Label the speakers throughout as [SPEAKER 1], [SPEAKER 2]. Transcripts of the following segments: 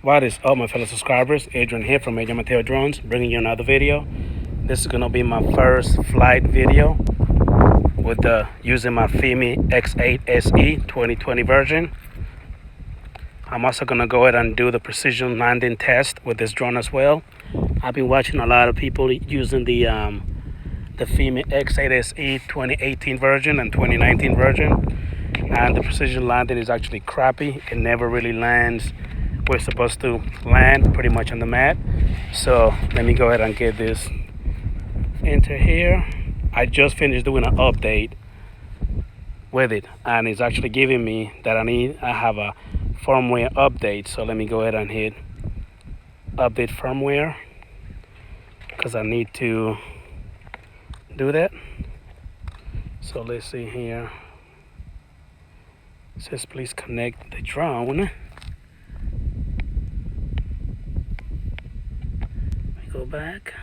[SPEAKER 1] What is up, my fellow subscribers? Adrian here from Untitled Drones, bringing you another video. This is gonna be my first flight video with using my Fimi X8 SE 2020 version. I'm also gonna go ahead and do the precision landing test with this drone as well. I've been watching a lot of people using the Fimi X8 SE 2018 version and 2019 version, and the precision landing is actually crappy. It never really lands where it's supposed to land, pretty much on the mat. So let me go ahead and get this into here. I just finished doing an update with it, and it's actually giving me that I have a firmware update. So let me go ahead and hit update firmware, because I need to do that. So let's see here. It says please connect the drone. Go back.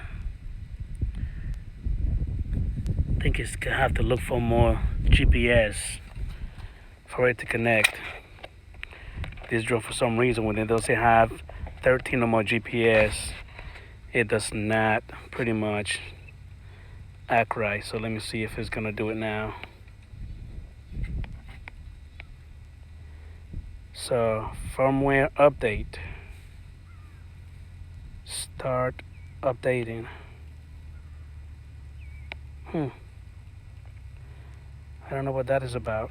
[SPEAKER 1] I think it's gonna have to look for more GPS for it to connect. This drone, for some reason, when it doesn't have 13 or more GPS, it does not pretty much act right. So let me see if it's gonna do it now. So firmware update, start updating. I don't know what that is about,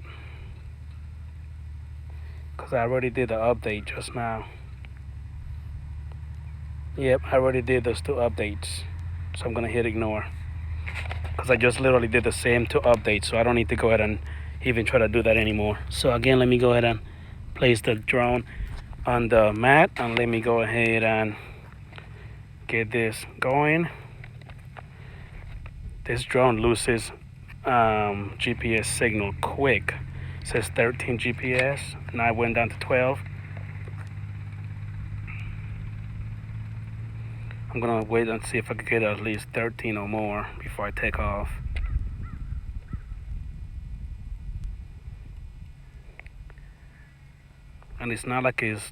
[SPEAKER 1] because I already did the update just now. Yep, I already did those two updates, so I'm gonna hit ignore, because I just literally did the same two updates, so I don't need to go ahead and even try to do that anymore. So again, let me go ahead and place the drone on the mat, and let me go ahead and get this going. This drone loses GPS signal quick. It says 13 GPS, and I went down to 12. I'm gonna wait and see if I can get at least 13 or more before I take off. And it's not like it's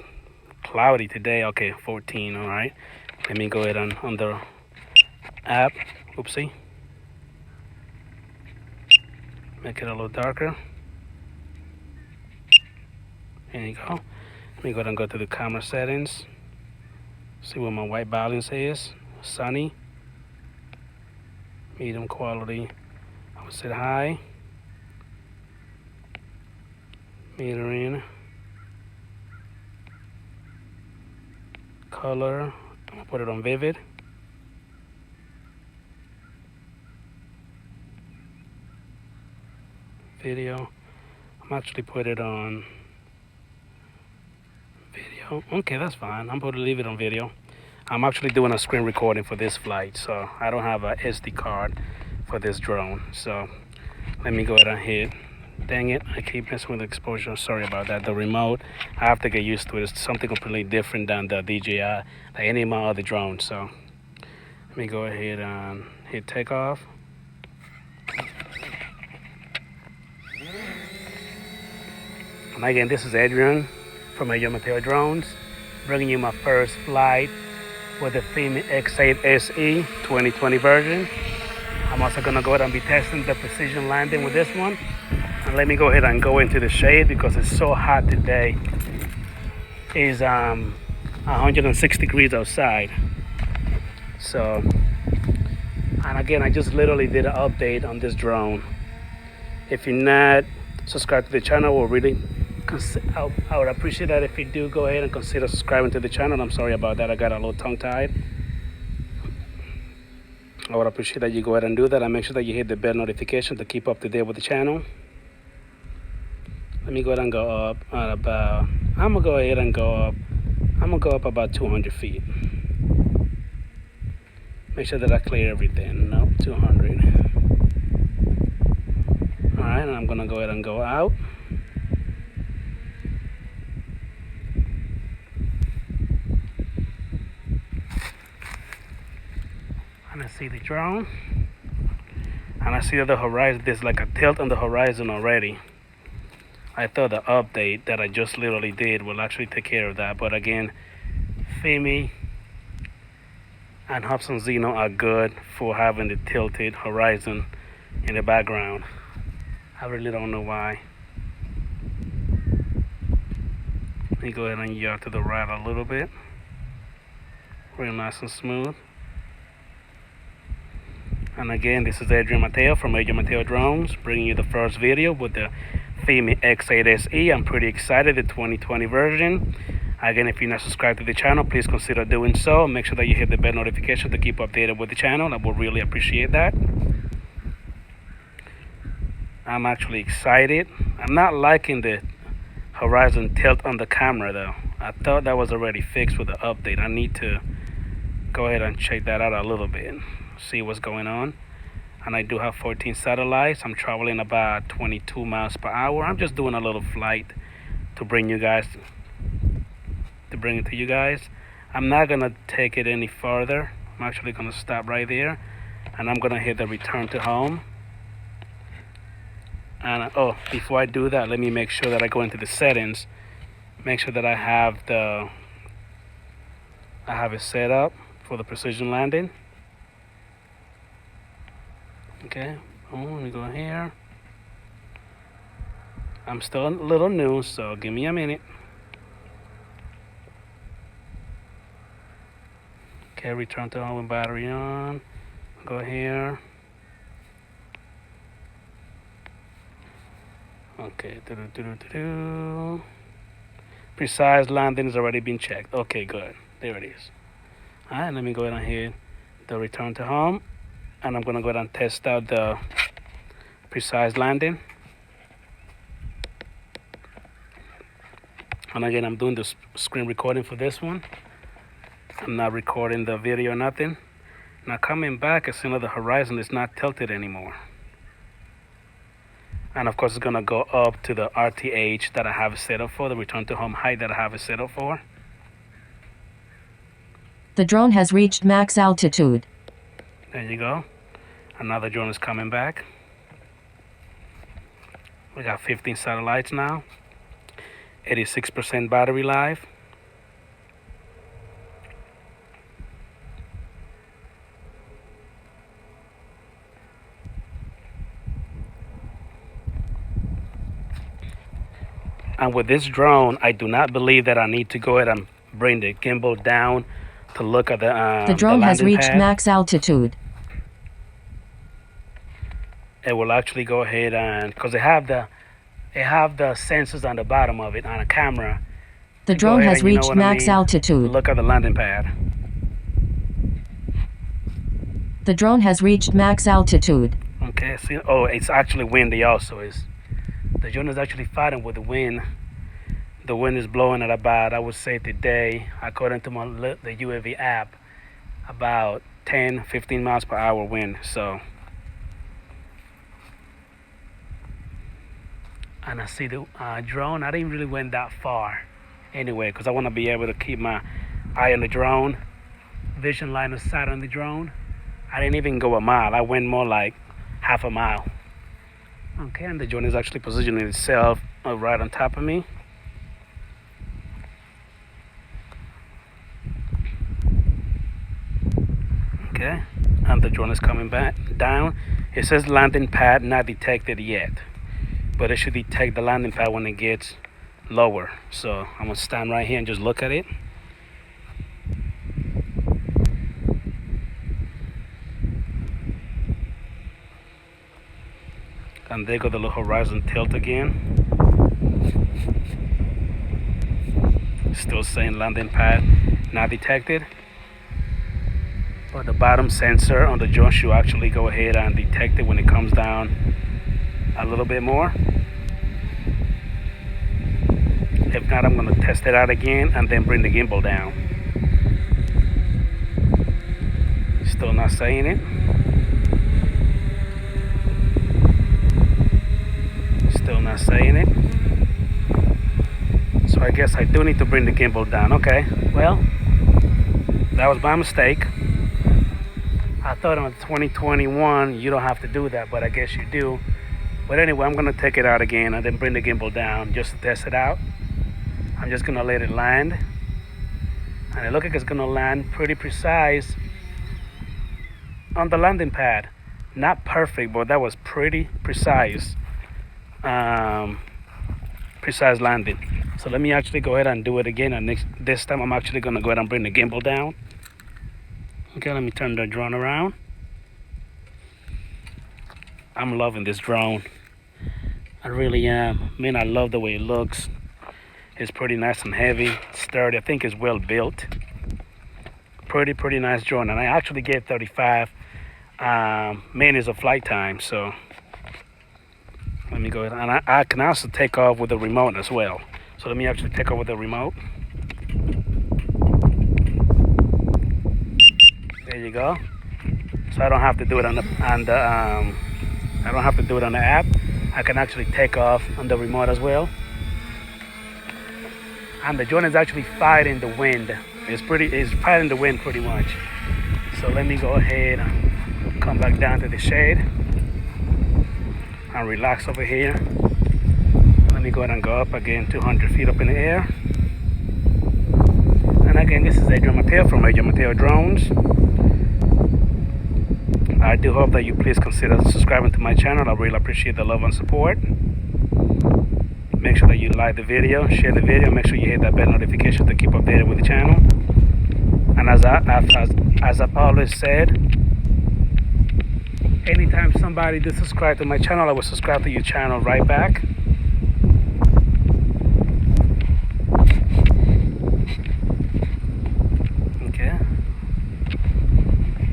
[SPEAKER 1] cloudy today. Okay, 14, all right. Let me go ahead and on the app, oopsie, make it a little darker. There you go. Let me go ahead and go to the camera settings, see what my white balance is. Sunny, medium quality, I would say high, meter in, color, I'm gonna put it on vivid. Video, I'm actually put it on video. Okay, that's fine. I'm going to leave it on video. I'm actually doing a screen recording for this flight, so I don't have a SD card for this drone. So let me go ahead and hit. Dang it, I keep messing with the exposure. Sorry about that. The remote, I have to get used to it. It's something completely different than the DJI, like any of my other drones. So let me go ahead and hit takeoff. And again, this is Adrian from Untitled Drones, bringing you my first flight with the Fimi X8 SE 2020 version. I'm also gonna go ahead and be testing the precision landing with this one. And let me go ahead and go into the shade, because it's so hot today. It's 106 degrees outside. So, and again, I just literally did an update on this drone. If you're not subscribed to the channel, or really, I would appreciate that if you do go ahead and consider subscribing to the channel. I'm sorry about that, I got a little tongue-tied. I would appreciate that you go ahead and do that, and make sure that you hit the bell notification to keep up to date with the channel. Let me go ahead and go up at about, I'm gonna go up about 200 feet. Make sure that I clear everything. Nope, 200. All right, and I'm gonna go ahead and go out. And I see the drone, and I see that the horizon, there's like a tilt on the horizon already. I thought the update that I just literally did will actually take care of that, but again, Fimi and Hobson Zeno are good for having the tilted horizon in the background. I really don't know why. Let me go ahead and yaw to the right a little bit. Real nice and smooth. And again, this is Adrian Mateo from Adrian Mateo Drones, bringing you the first video with the Fimi X8 SE. I'm pretty excited, the 2020 version. Again, if you're not subscribed to the channel, please consider doing so. Make sure that you hit the bell notification to keep updated with the channel. I will really appreciate that. I'm actually excited. I'm not liking the horizon tilt on the camera though. I thought that was already fixed with the update. I need to go ahead and check that out a little bit, see what's going on. And I do have 14 satellites. I'm traveling about 22 miles per hour. I'm just doing a little flight to bring it to you guys. I'm not gonna take it any further. I'm actually gonna stop right there, and I'm gonna hit the return to home. And oh, before I do that, let me make sure that I go into the settings, make sure that I have it set up for the precision landing. Okay, let me go here. I'm still a little new, so give me a minute. Okay, return to home with battery on. Go here. Okay, precise landing has already been checked. Okay, good. There it is. Alright, let me go ahead and hit the return to home, and I'm gonna go ahead and test out the precise landing. And again, I'm doing the screen recording for this one. I'm not recording the video or nothing. Now coming back, as soon as the horizon is not tilted anymore. And of course, it's gonna go up to the RTH that I have it set up for, the return to home height that I have it set up for.
[SPEAKER 2] The drone has reached max altitude.
[SPEAKER 1] There you go. Another drone is coming back. We got 15 satellites now. 86% battery life. And with this drone, I do not believe that I need to go ahead and bring the gimbal down to look at
[SPEAKER 2] the drone has reached max altitude.
[SPEAKER 1] It will actually go ahead and, because they have the sensors on the bottom of it on a camera.
[SPEAKER 2] The drone has reached max altitude.
[SPEAKER 1] Look at the landing pad.
[SPEAKER 2] The drone has reached max altitude.
[SPEAKER 1] Okay, see, oh, it's actually windy also. The drone is actually fighting with the wind. The wind is blowing at about, I would say today, according to the UAV app, about 10-15 miles per hour wind. So, and I see the drone. I didn't really went that far anyway, because I want to be able to keep my eye on the drone, vision line of sight on the drone. I didn't even go a mile. I went more like half a mile. Okay, and the drone is actually positioning itself right on top of me. Okay, and the drone is coming back down. It says landing pad not detected yet, but it should detect the landing pad when it gets lower. So I'm gonna stand right here and just look at it. And there go the little horizon tilt again. Still saying landing pad not detected. But the bottom sensor on the drone should actually go ahead and detect it when it comes down a little bit more. If not, I'm going to test it out again and then bring the gimbal down. Still not saying it. Still not saying it. So I guess I do need to bring the gimbal down. Okay, well, that was my mistake. I thought on 2021 you don't have to do that, but I guess you do. But anyway, I'm gonna take it out again and then bring the gimbal down just to test it out. I'm just gonna let it land And it looks like it's gonna land pretty precise on the landing pad. Not perfect, but that was pretty precise. Precise landing. So let me actually go ahead and do it again. And this time I'm actually gonna go ahead and bring the gimbal down. Okay, let me turn the drone around. I'm loving this drone. I really am. Man, I love the way it looks. It's pretty nice and heavy, sturdy. I think it's well built. Pretty nice drone. And I actually get 35 minutes of flight time. So let me go ahead. And I can also take off with the remote as well. So let me actually take off with the remote. There you go. So I don't have to do it on the I don't have to do it on the app. I can actually take off on the remote as well. And the drone is actually fighting the wind. It's fighting the wind pretty much. So let me go ahead and come back down to the shade and relax over here. Let me go ahead and go up again 200 feet up in the air. And again, this is Adrian Mateo from Adrian Mateo Drones. I do hope that you please consider subscribing to my channel. I really appreciate the love and support. Make sure that you like the video, share the video, make sure you hit that bell notification to keep updated with the channel. And as I've always said, anytime somebody does subscribe to my channel, I will subscribe to your channel right back. Okay.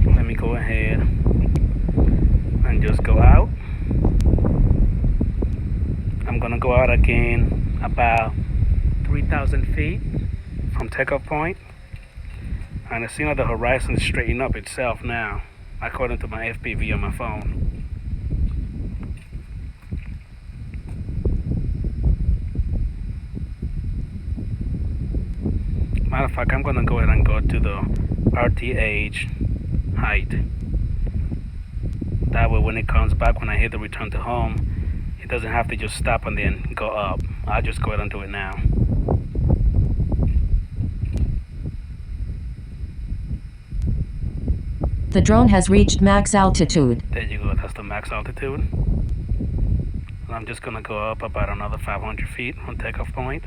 [SPEAKER 1] Let me go ahead and just go out. I'm gonna go out again about 3,000 feet from takeoff point. And it seems like the horizon is straightening up itself now, according to my FPV on my phone. Matter of fact, I'm gonna go ahead and go to the RTH height. That way when it comes back, when I hit the return to home, it doesn't have to just stop and then go up. I'll just go ahead and do it now.
[SPEAKER 2] The drone has reached max altitude.
[SPEAKER 1] There you go, that's the max altitude. And I'm just gonna go up about another 500 feet on takeoff point.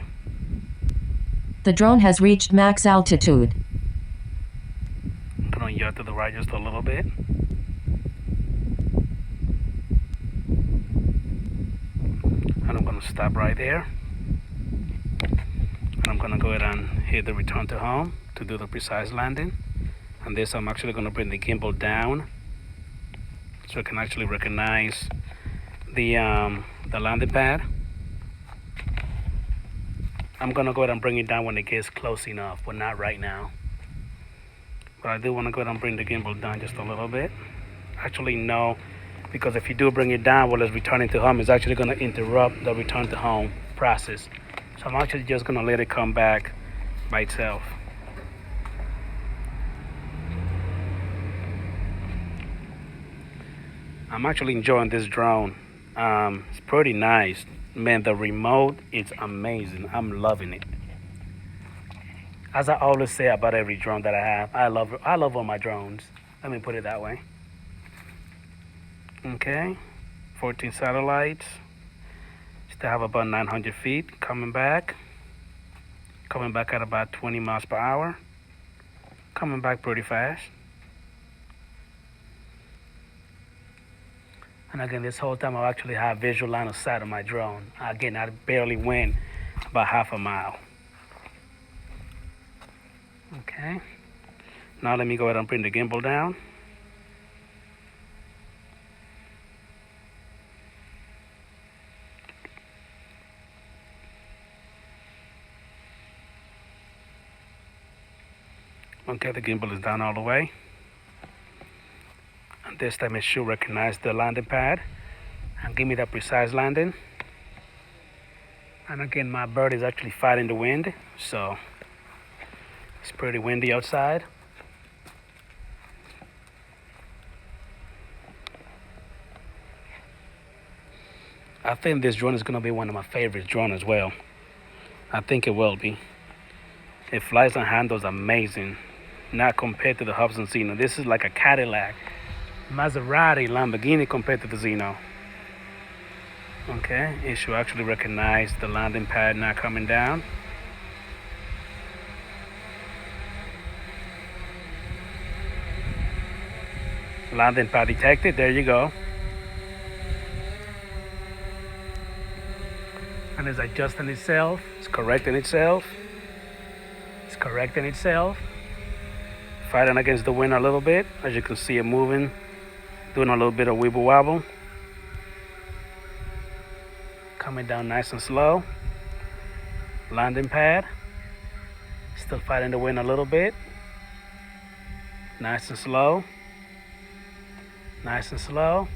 [SPEAKER 2] The drone has reached max altitude.
[SPEAKER 1] I'm gonna yaw to the right just a little bit. And I'm gonna stop right there. And I'm gonna go ahead and hit the return to home to do the precise landing. And this I'm actually gonna bring the gimbal down so I can actually recognize the landing pad. I'm gonna go ahead and bring it down when it gets close enough, but not right now. But I do want to go ahead and bring the gimbal down just a little bit. Actually, no, because if you do bring it down while it's returning to home, it's actually going to interrupt the return to home process. So I'm actually just going to let it come back by itself. I'm actually enjoying this drone. It's pretty nice. Man, the remote is amazing. I'm loving it. As I always say about every drone that I have, I love all my drones. Let me put it that way. Okay, 14 satellites. Still have about 900 feet coming back at about 20 miles per hour. Coming back pretty fast. And again, this whole time I actually have visual line of sight of my drone. Again, I barely went about half a mile. Okay, now let me go ahead and bring the gimbal down. Okay, the gimbal is down all the way. And this time it should recognize the landing pad and give me that precise landing. And again, my bird is actually fighting the wind, so it's pretty windy outside. I think this drone is going to be one of my favorite drones as well. I think it will be. It flies and handles amazing. Not compared to the Hubsan Zeno. This is like a Cadillac, Maserati, Lamborghini compared to the Zeno. Okay, it should actually recognize the landing pad not coming down. Landing pad detected. There you go. And it's adjusting itself. It's correcting itself. It's correcting itself. Fighting against the wind a little bit. As you can see it moving, doing a little bit of wibble wobble. Coming down nice and slow. Landing pad. Still fighting the wind a little bit. Nice and slow. Nice and slow.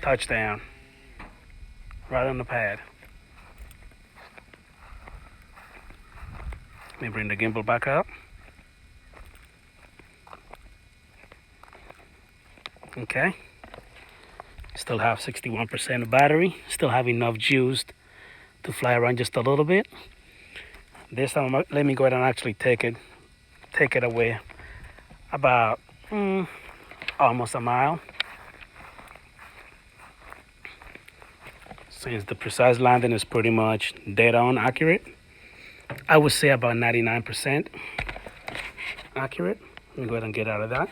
[SPEAKER 1] Touchdown. Right on the pad. Let me bring the gimbal back up. Okay. Still have 61% of battery. Still have enough juice to fly around just a little bit. This time, let me go ahead and actually take it away about almost a mile. Since the precise landing is pretty much dead on accurate, I would say about 99% accurate. Let me go ahead and get out of that.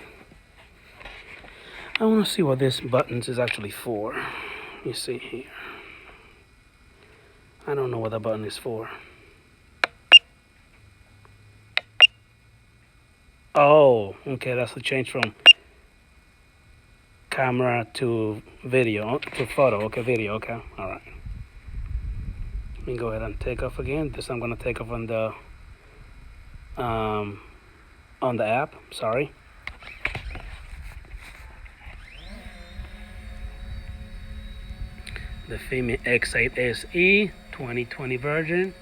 [SPEAKER 1] I want to see what this buttons is actually for. Let me see here. I don't know what that button is for. Oh, okay, that's the change from camera to video, to photo. Okay, video, okay, all right. Let me go ahead and take off again. This I'm gonna take off on the app, sorry. The Fimi X8 SE 2020 version.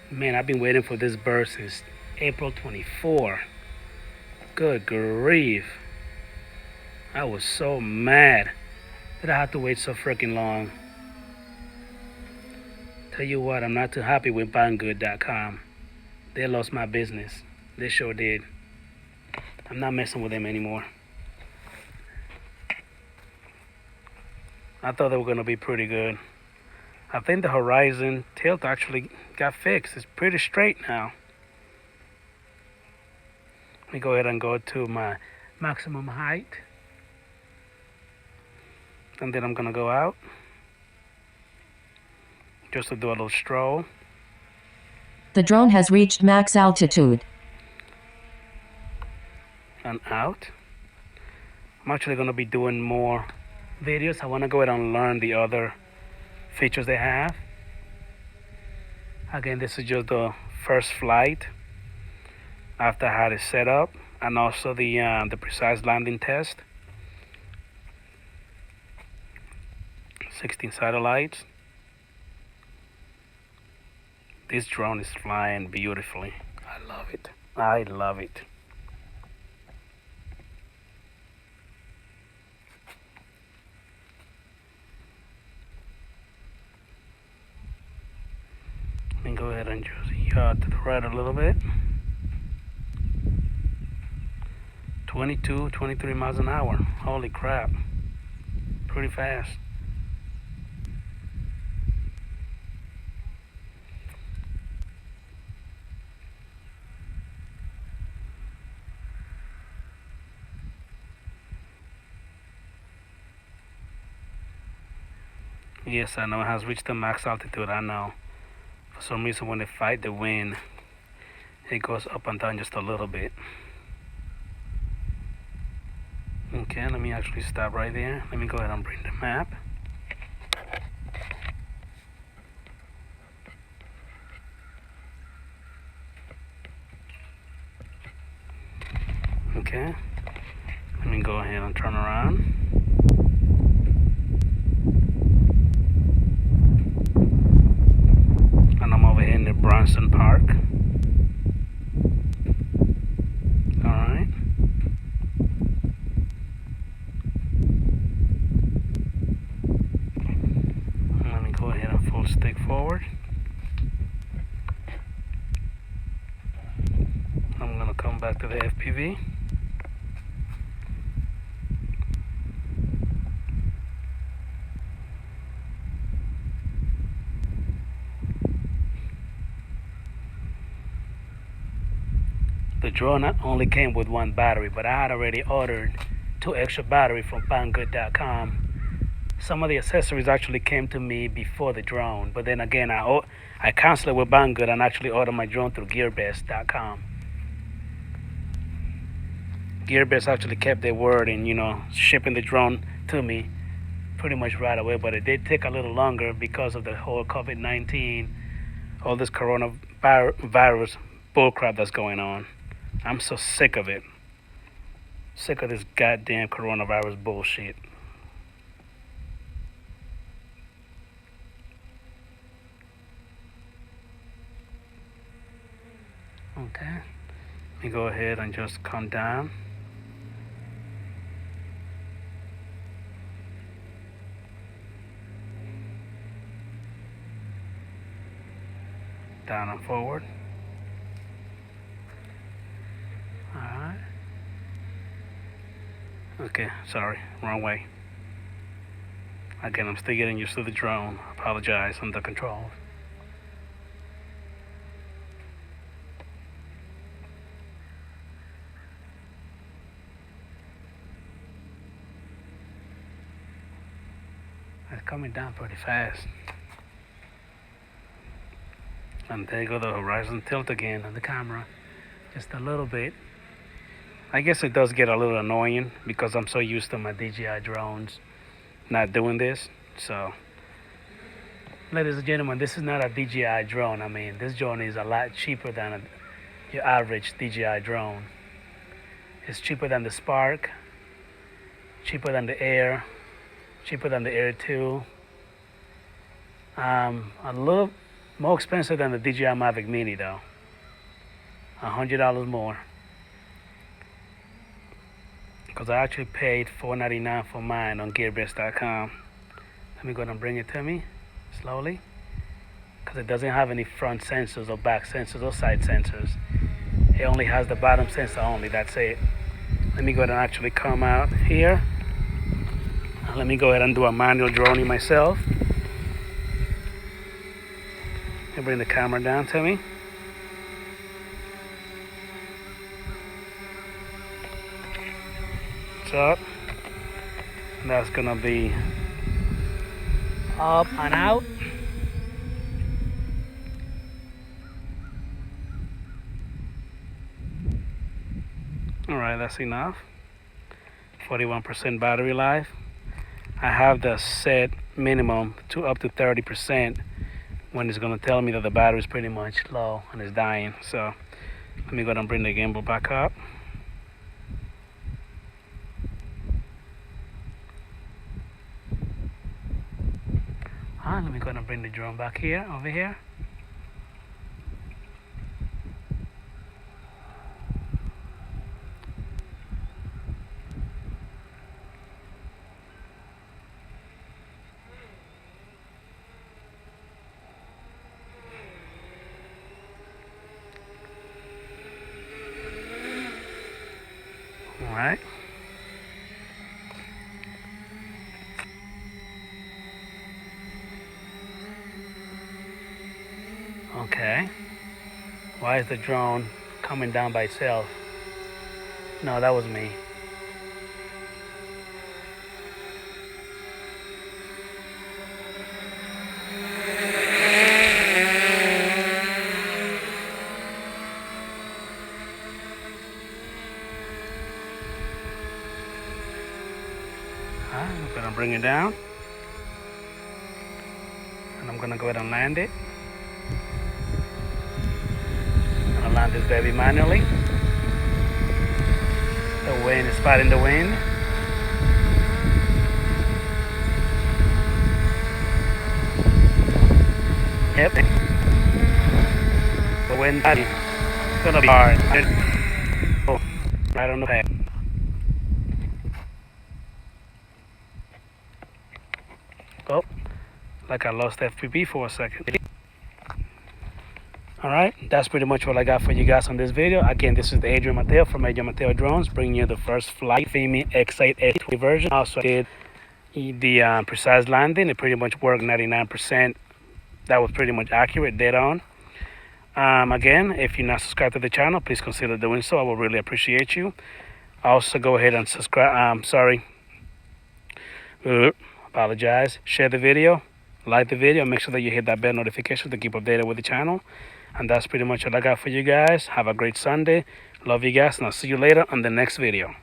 [SPEAKER 1] Man, I've been waiting for this bird since April 24. Good grief. I was so mad that I had to wait so freaking long. Tell you what, I'm not too happy with buyinggood.com. They lost my business. They sure did. I'm not messing with them anymore. I thought they were going to be pretty good. I think the horizon tilt actually got fixed. It's pretty straight now. Let me go ahead and go to my maximum height. And then I'm going to go out. Just to do a little stroll.
[SPEAKER 2] The drone has reached max altitude.
[SPEAKER 1] And out. I'm actually going to be doing more videos. I want to go ahead and learn the other features they have. Again, this is just the first flight after I had it set up, and also the precise landing test. 16 satellites. This drone is flying beautifully. I love it. I love it. Let me go ahead and just yaw to the right a little bit. 22, 23 miles an hour. Holy crap. Pretty fast. Yes, I know it has reached the max altitude, I know. For some reason when they fight the wind, it goes up and down just a little bit. Okay, let me actually stop right there. Let me go ahead and bring the map. Okay, let me go ahead and turn around. And I'm over here in the Bronson Park. Alright. Let me go ahead and full stick forward. I'll come back to the FPV. The drone not only came with one battery, but I had already ordered 2 extra batteries from banggood.com. Some of the accessories actually came to me before the drone, but then again, I canceled it with Banggood and actually ordered my drone through gearbest.com. Gearbest actually kept their word in, shipping the drone to me pretty much right away, but it did take a little longer because of the whole COVID-19, all this coronavirus bullcrap that's going on. I'm so sick of it. Sick of this goddamn coronavirus bullshit. Okay, let me go ahead and just come down. Down and forward. Alright. Okay, sorry, wrong way. Again, I'm still getting used to the drone. Apologize on the controls. It's coming down pretty fast. And there you go, the horizon tilt again on the camera. Just a little bit. I guess it does get a little annoying because I'm so used to my DJI drones not doing this. So, ladies and gentlemen, this is not a DJI drone. I mean, this drone is a lot cheaper than your average DJI drone. It's cheaper than the Spark, cheaper than the Air, cheaper than the Air 2. A little more expensive than the DJI Mavic Mini though. $100 more. Because I actually paid $4.99 for mine on gearbest.com. Let me go ahead and bring it to me slowly. Because it doesn't have any front sensors or back sensors or side sensors. It only has the bottom sensor only, that's it. Let me go ahead and actually come out here. Let me go ahead and do a manual droning myself. And bring the camera down to me. What's up? That's gonna be up and out. Alright, that's enough. 41% battery life. I have the set minimum to up to 30% when it's going to tell me that the battery is pretty much low and it's dying. So let me go ahead and bring the gimbal back up. Let me go ahead and bring the drone back here, over here. All right. Okay. Why is the drone coming down by itself? No, that was me. I'm gonna bring it down, and I'm gonna go ahead and land it. I'm gonna land this baby manually. The wind is fighting the wind. Yep. The wind is gonna be hard. Oh, right on the pad. Oh, like I lost FPV for a second. All right, that's pretty much what I got for you guys on this video. Again, this is the Adrian Mateo from Adrian Mateo Drones, bringing you the first flight Fimi X8 SE version. Also did the precise landing. It pretty much worked 99%. That was pretty much accurate, dead on. Again, if you're not subscribed to the channel, please consider doing so. I will really appreciate you. Also, go ahead and subscribe. Apologize. Share the video, like the video, make sure that you hit that bell notification to keep updated with the channel. And that's pretty much all I got for you guys. Have a great Sunday. Love you guys, and I'll see you later on the next video.